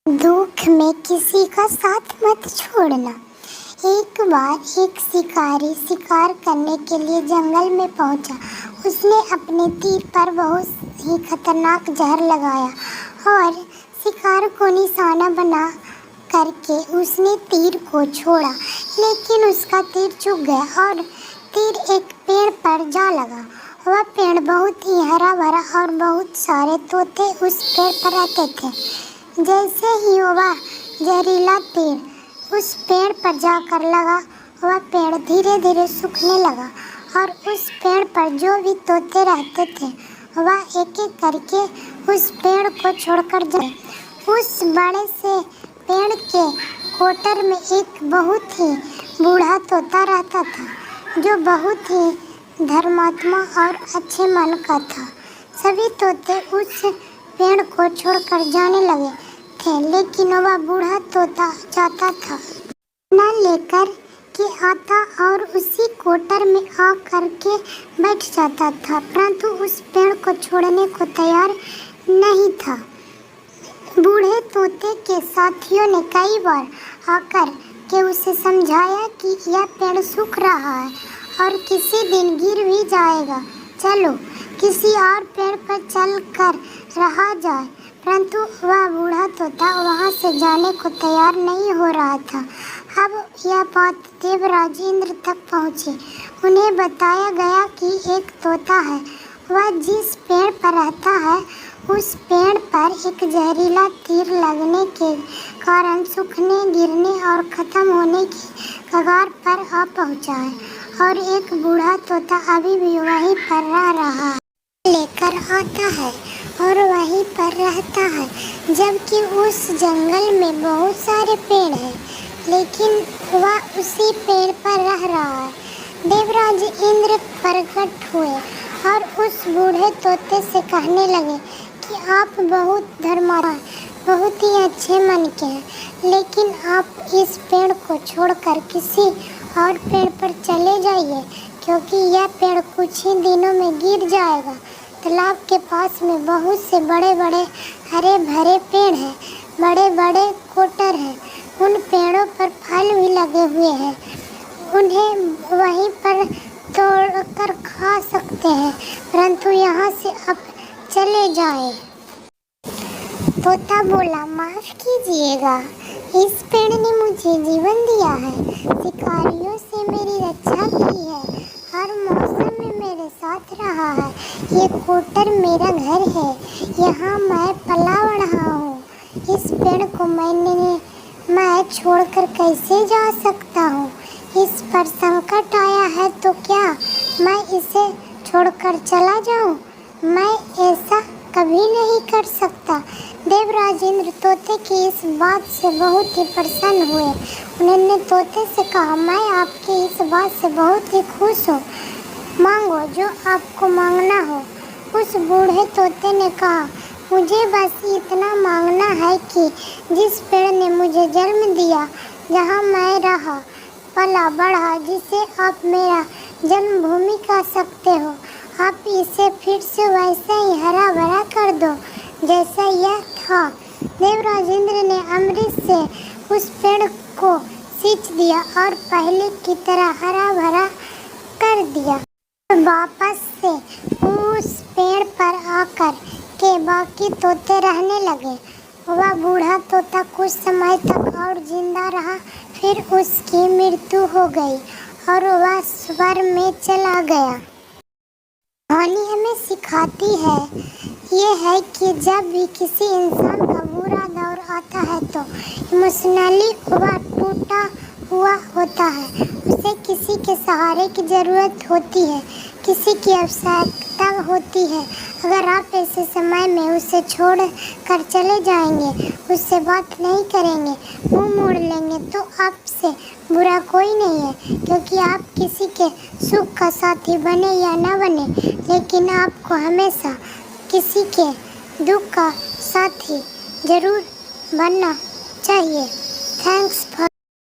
दुख में किसी का साथ मत छोड़ना। एक बार एक शिकारी शिकार करने के लिए जंगल में पहुंचा। उसने अपने तीर पर बहुत ही खतरनाक जहर लगाया और शिकार को निशाना बना करके उसने तीर को छोड़ा, लेकिन उसका तीर चूक गया और तीर एक पेड़ पर जा लगा। वह पेड़ बहुत ही हरा भरा और बहुत सारे तोते उस पेड़ पर रहते थे। जैसे ही वह जहरीला तीर उस पेड़ पर जाकर लगा, वह पेड़ धीरे धीरे सूखने लगा और उस पेड़ पर जो भी तोते रहते थे वह एक एक करके उस पेड़ को छोड़कर गए। उस बड़े से पेड़ के कोटर में एक बहुत ही बूढ़ा तोता रहता था, जो बहुत ही धर्मात्मा और अच्छे मन का था। सभी तोते उस पेड़ को छोड़कर जाने लगे थे, लेकिन वह बूढ़ा तोता चाहता था न लेकर के आता और उसी कोटर में आ करके बैठ जाता था, परंतु उस पेड़ को छोड़ने को तैयार नहीं था। बूढ़े तोते के साथियों ने कई बार आकर के उसे समझाया कि यह पेड़ सूख रहा है और किसी दिन गिर भी जाएगा, चलो किसी और पेड़ पर चल कर रहा जाए, परंतु वह बूढ़ा तोता वहाँ से जाने को तैयार नहीं हो रहा था। अब यह बात देवराज इंद्र तक पहुँची। उन्हें बताया गया कि एक तोता है, वह जिस पेड़ पर रहता है उस पेड़ पर एक जहरीला तीर लगने के कारण सूखने, गिरने और ख़त्म होने की कगार पर आ पहुँचा है और एक बूढ़ा तोता अभी भी वहीं पर रह रहा है, लेकर आता है और वहीं पर रहता है, जबकि उस जंगल में बहुत सारे पेड़ हैं, लेकिन वह उसी पेड़ पर रह रहा है। देवराज इंद्र प्रकट हुए और उस बूढ़े तोते से कहने लगे कि आप बहुत धर्मात्मा, बहुत ही अच्छे मन के हैं, लेकिन आप इस पेड़ को छोड़कर किसी और पेड़ पर चले जाइए, क्योंकि यह पेड़ कुछ ही दिनों में गिर जाएगा। तालाब के पास में बहुत से बड़े बड़े हरे भरे पेड़ हैं, बड़े बड़े कोटर हैं, उन पेड़ों पर फल भी लगे हुए हैं, उन्हें वहीं पर तोड़कर खा सकते हैं, परंतु यहाँ से अब चले जाएं। तोता बोला, माफ़ कीजिएगा, इस पेड़ ने मुझे जीवन दिया है, शिकारियों से मेरी रक्षा की है, हर मौसम में मेरे साथ रहा है, ये कोटर मेरा घर है, यहाँ मैं पला बढ़ा हूँ, इस पेड़ को मैं छोड़कर कैसे जा सकता हूँ? इस पर संकट आया है तो क्या मैं इसे छोड़कर चला जाऊँ? मैं ऐसा कभी नहीं कर सकता। देवराज इंद्र तोते की इस बात से बहुत ही प्रसन्न हुए। उन्होंने तोते से कहा, मैं आपकी इस बात से बहुत ही खुश हूँ, मांगो जो आपको मांगना हो। उस बूढ़े तोते ने कहा, मुझे बस इतना मांगना है कि जिस पेड़ ने मुझे जन्म दिया, जहाँ मैं रहा पला बढ़ा, जिसे आप मेरा जन्मभूमि कह सकते हो, आप इसे फिर से वैसे ही हरा भरा कर दो जैसा यह था। देवराज इंद्र ने अमृत से उस पेड़ को सींच दिया और पहले की तरह हरा भरा कर दिया। वापस से उस पेड़ पर आकर के बाकी तोते रहने लगे। वह बूढ़ा तोता कुछ समय तक और जिंदा रहा, फिर उसकी मृत्यु हो गई और वह स्वर्ग में चला गया। कहानी हमें सिखाती है ये है कि जब भी किसी इंसान का बुरा दौर आता है तो इमोशनली वह टूटा हुआ होता है, उसे किसी के सहारे की ज़रूरत होती है, किसी की आवश्यकता होती है। अगर आप ऐसे समय में उसे छोड़ कर चले जाएंगे, उससे बात नहीं करेंगे, मुंह मोड़ लेंगे, तो आपसे बुरा कोई नहीं है, क्योंकि आप किसी के सुख का साथी बने या ना बने, लेकिन आपको हमेशा किसी के दुख का साथी ज़रूर बनना चाहिए। Thanks for